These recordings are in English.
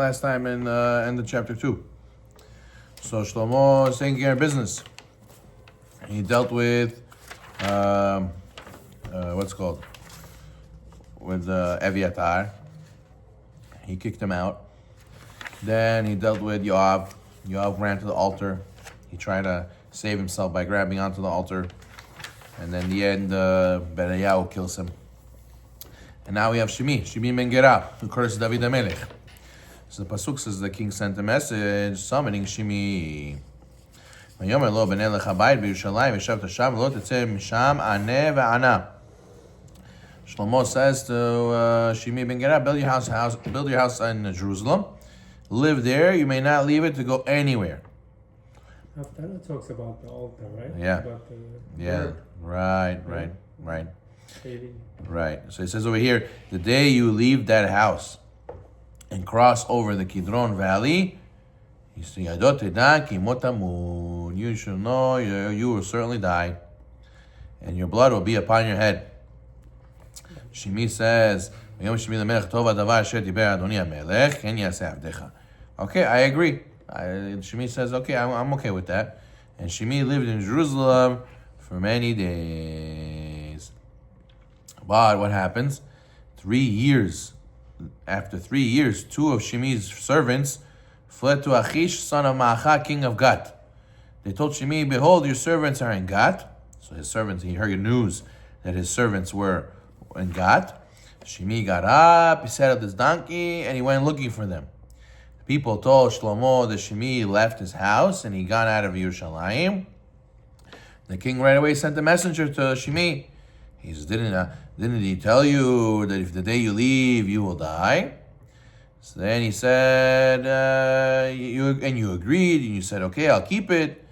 last time in end of chapter 2. So Shlomo is taking care of business. He dealt with what's it called? With Eviatar. He kicked him out. Then he dealt with Yoav. Yoav ran to the altar. He tried to save himself by grabbing onto the altar. And then in the end, Berayahu kills him. And now we have Shimi ben Gera, who curses David HaMelech. So the Pasuk says the king sent a message summoning Shimi. ויאמר לו בנה לך בית בירושלים וישבת שם ולא תצא משם ענה וענה. Shlomo says to Shimi ben Gera, build your house in Jerusalem. Live there. You may not leave it to go anywhere. After it talks about the altar, right? Yeah. About the Right. Right. So it says over here, the day you leave that house and cross over the Kidron Valley, you should know you will certainly die, and your blood will be upon your head. Shimi says, okay, I agree. Shimi says, okay, I'm okay with that. And Shimi lived in Jerusalem for many days. But what happens? 3 years. After 3 years, 2 of Shimi's servants fled to Achish, son of Maacha, king of Gat. They told Shimi, behold, your servants are in Gat. So his servants, he heard news that his servants were in Gat. Shimi got up, he saddled his donkey, and he went looking for them. The people told Shlomo that Shimi left his house and he got out of Yerushalayim. The king right away sent a messenger to Shimi. He says, didn't he tell you that if the day you leave, you will die? So then he said, you agreed, and you said, okay, I'll keep it.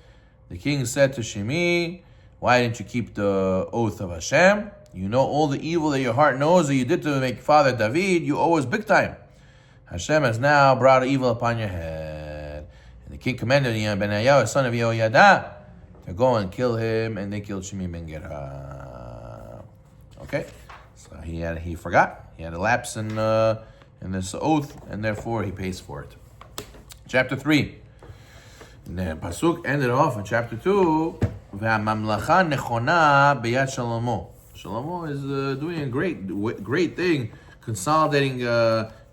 The king said to Shimi, why didn't you keep the oath of Hashem? You know all the evil that your heart knows that you did to make father David, you owe us big time. Hashem has now brought evil upon your head. And the king commanded Benayahu, son of Yehoyada, to go and kill him, and they killed Shimi ben Gera. Okay, so he forgot. He had a lapse in this oath, and therefore he pays for it. Chapter 3. And the Pasuk ended off in chapter 2. V'hamamlacha nechona beyad Shalomo. Shalomo is doing a great thing, consolidating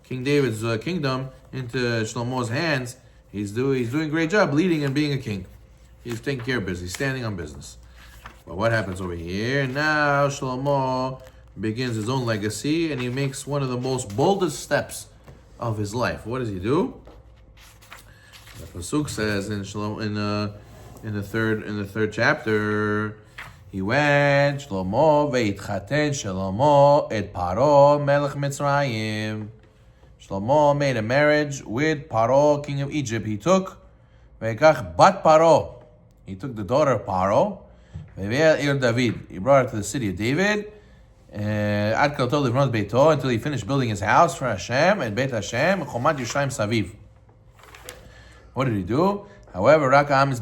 King David's kingdom into Shlomo's hands. He's doing a great job leading and being a king. He's taking care of business. He's standing on business. But what happens over here? Now Shlomo begins his own legacy, and he makes one of the most boldest steps of his life. What does he do? The Pasuk says in the third chapter, he went Shlomo veitchaten Shlomo et Paro melech Mitzrayim. Shlomo made a marriage with Paro, king of Egypt. He took veikach bat Paro. He took the daughter of Paro. David. He brought her to the city of David. Until he finished building his house for Hashem and Beit Hashem, Chomat Yushalayim Saviv. What did he do? However, until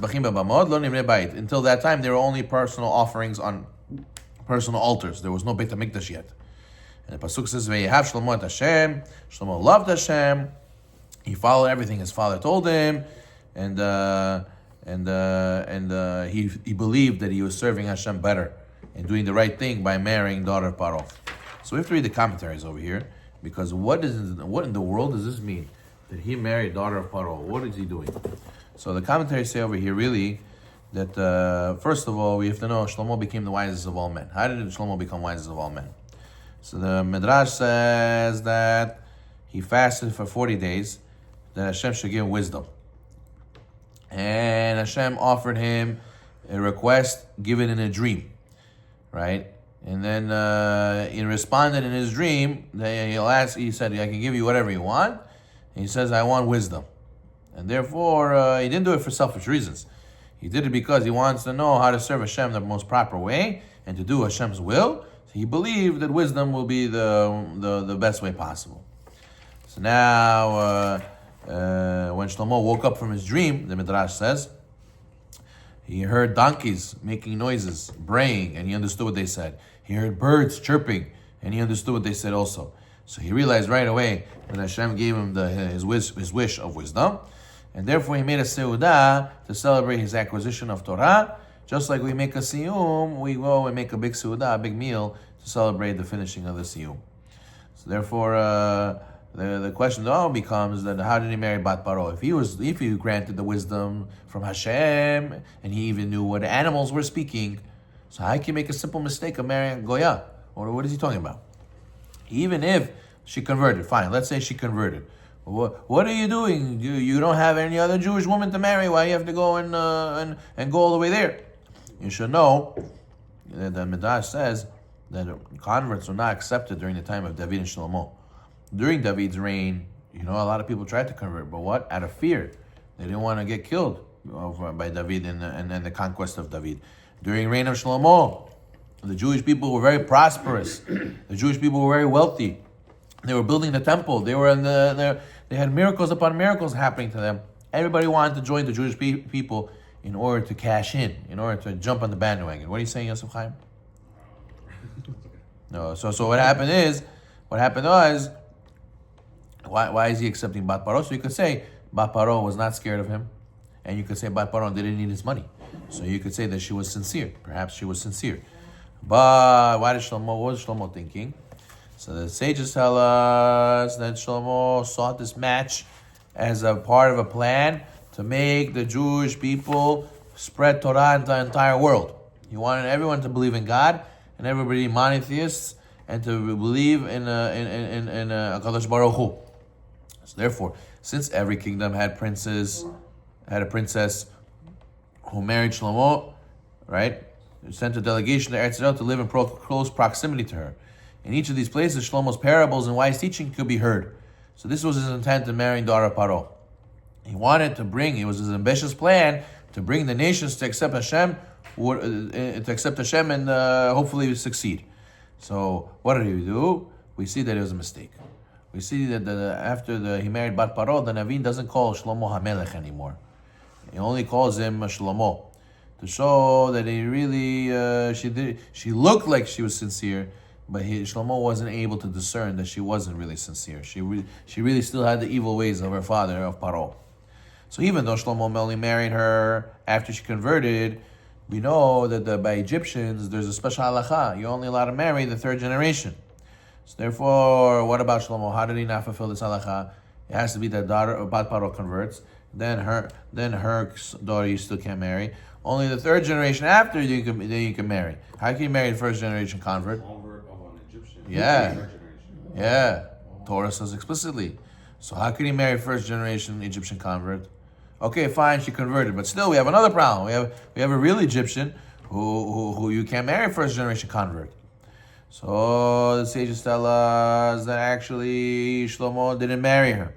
that time, there were only personal offerings on personal altars. There was no Beit HaMikdash yet. And the Pasuk says, "Ve'yehav Shlomo et Hashem." Shlomo loved Hashem. He followed everything his father told him, and he believed that he was serving Hashem better and doing the right thing by marrying daughter of Paro. So we have to read the commentaries over here, because what in the world does this mean that he married daughter of Paro? What is he doing? So the commentaries say over here really that first of all we have to know Shlomo became the wisest of all men. How did Shlomo become wisest of all men? So the Midrash says that he fasted for 40 days, that Hashem should give him wisdom. And Hashem offered him a request given in a dream, right? And then he responded in his dream. He said, I can give you whatever you want. And he says, I want wisdom. And therefore, he didn't do it for selfish reasons. He did it because he wants to know how to serve Hashem the most proper way and to do Hashem's will. So he believed that wisdom will be the best way possible. So now, when Shlomo woke up from his dream, the Midrash says, he heard donkeys making noises, braying, and he understood what they said. He heard birds chirping, and he understood what they said also. So he realized right away that Hashem gave him his wish of wisdom, and therefore he made a seudah to celebrate his acquisition of Torah. Just like we make a siyum, we go and make a big seudah, a big meal, to celebrate the finishing of the siyum. So therefore, the question now becomes that how did he marry Bat Paro? If he granted the wisdom from Hashem, and he even knew what animals were speaking, so how can he make a simple mistake of marrying Goya? Or what is he talking about? Even if she converted, fine, let's say she converted. What are you doing? You don't have any other Jewish woman to marry. Why do you have to go and go all the way there? You should know that the Midrash says that converts were not accepted during the time of David and Shlomo. During David's reign, a lot of people tried to convert, but what? Out of fear. They didn't want to get killed by David and the conquest of David. During the reign of Shlomo, the Jewish people were very prosperous. The Jewish people were very wealthy. They were building the temple. They were they had miracles upon miracles happening to them. Everybody wanted to join the Jewish people in order to cash in order to jump on the bandwagon. What are you saying, Yosef Chaim? No. So what happened was, why is he accepting Bat Paro? So you could say Bat Paro was not scared of him, and you could say Bat Paro didn't need his money. So you could say that she was sincere. Perhaps she was sincere. But what was Shlomo thinking? So the sages tell us that Shlomo sought this match as a part of a plan to make the Jewish people spread Torah into the entire world. He wanted everyone to believe in God and everybody monotheists and to believe in Kadosh Baruch Hu. So therefore, since every kingdom had a princess who married Shlomo, right? They sent a delegation to Eretz Yisrael to live in close proximity to her. In each of these places, Shlomo's parables and wise teaching could be heard. So this was his intent in marrying daughter Paro. He wanted to bring, it was his ambitious plan to bring the nations to accept Hashem, and hopefully succeed. So what did he do? We see that it was a mistake. We see that after he married Bat Paro, the Navi doesn't call Shlomo HaMelech anymore. He only calls him Shlomo, to show that he really, she looked like she was sincere, but Shlomo wasn't able to discern that she wasn't really sincere. She really still had the evil ways of her father, of Paro. So even though Shlomo only married her after she converted, we know that by Egyptians, there's a special halacha. You're only allowed to marry the third generation. So therefore, what about Shlomo? How did he not fulfill this halacha? It has to be that daughter of Bat Paro converts. Then her daughter you still can't marry. Only the third generation after you can marry. How can you marry the first generation convert? Convert of an Egyptian. Yeah. Torah says explicitly. So how can you marry first generation Egyptian convert? Okay, fine, she converted, but still we have another problem. We have a real Egyptian who you can't marry first generation convert. So the sages tell us that actually Shlomo didn't marry her.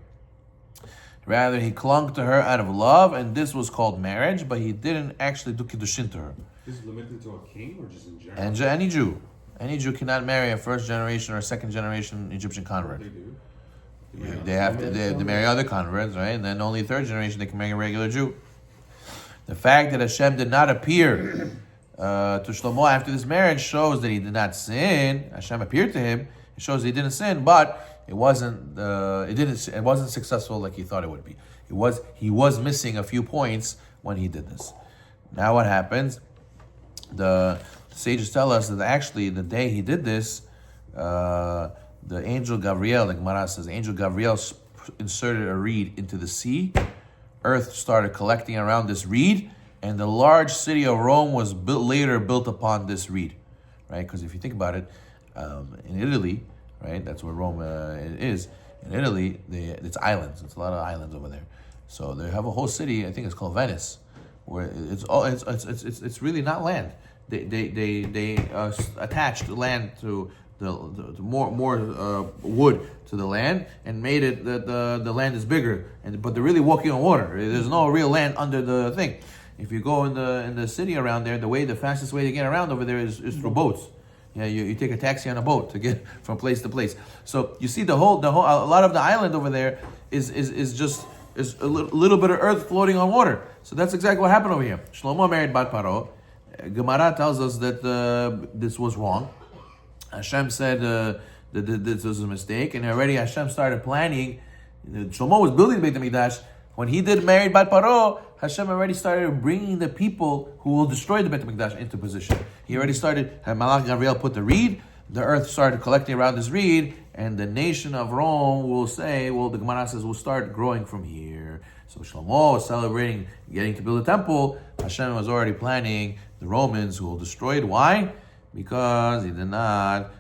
Rather, he clung to her out of love, and this was called marriage, but he didn't actually do kiddushin to her. This is limited to a king or just in general? And any Jew. Any Jew cannot marry a first generation or second generation Egyptian convert. They do. They marry other converts, right? And then only third generation they can marry a regular Jew. The fact that Hashem did not appear to Shlomo after this marriage shows that he did not sin. Hashem appeared to him. It shows he didn't sin, but it wasn't successful like he thought it would be. He was missing a few points when he did this. Now what happens? The sages tell us that actually the day he did this, the angel Gabriel, the Gemara says, the angel Gabriel inserted a reed into the sea. Earth started collecting around this reed, and the large city of Rome was later built upon this reed, right? Because if you think about it, in Italy, right, that's where Rome is. In Italy, it's islands. It's a lot of islands over there. So they have a whole city. I think it's called Venice, where it's really not land. They attached land to the more wood to the land and made it that the land is bigger, but they're really walking on water. There's no real land under the thing. If you go in the city around there, the fastest way to get around over there is through boats. Yeah, you take a taxi on a boat to get from place to place. So you see the whole a lot of the island over there is a little bit of earth floating on water. So that's exactly what happened over here. Shlomo married Bat Paro. Gemara tells us that this was wrong. Hashem said that this was a mistake, and already Hashem started planning. Shlomo was building the Beit HaMikdash. When he did marry Bat Paro, Hashem already started bringing the people who will destroy the Beit HaMikdash into position. He already started, Malach Gabriel put the reed, the earth started collecting around this reed, and the nation of Rome will say, well, the Gemara says, will start growing from here. So Shlomo was celebrating getting to build a temple. Hashem was already planning the Romans who will destroy it. Why? Because he did not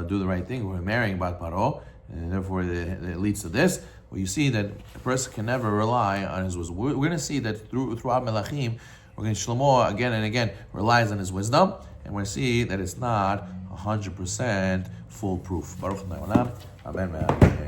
do the right thing. We're marrying Bat Paro, and therefore it leads to this. Well, you see that a person can never rely on his wisdom. We're going to see that throughout Melachim, we're going to Shlomo again and again relies on his wisdom, and we're going to see that it's not 100% foolproof. Baruch Amen.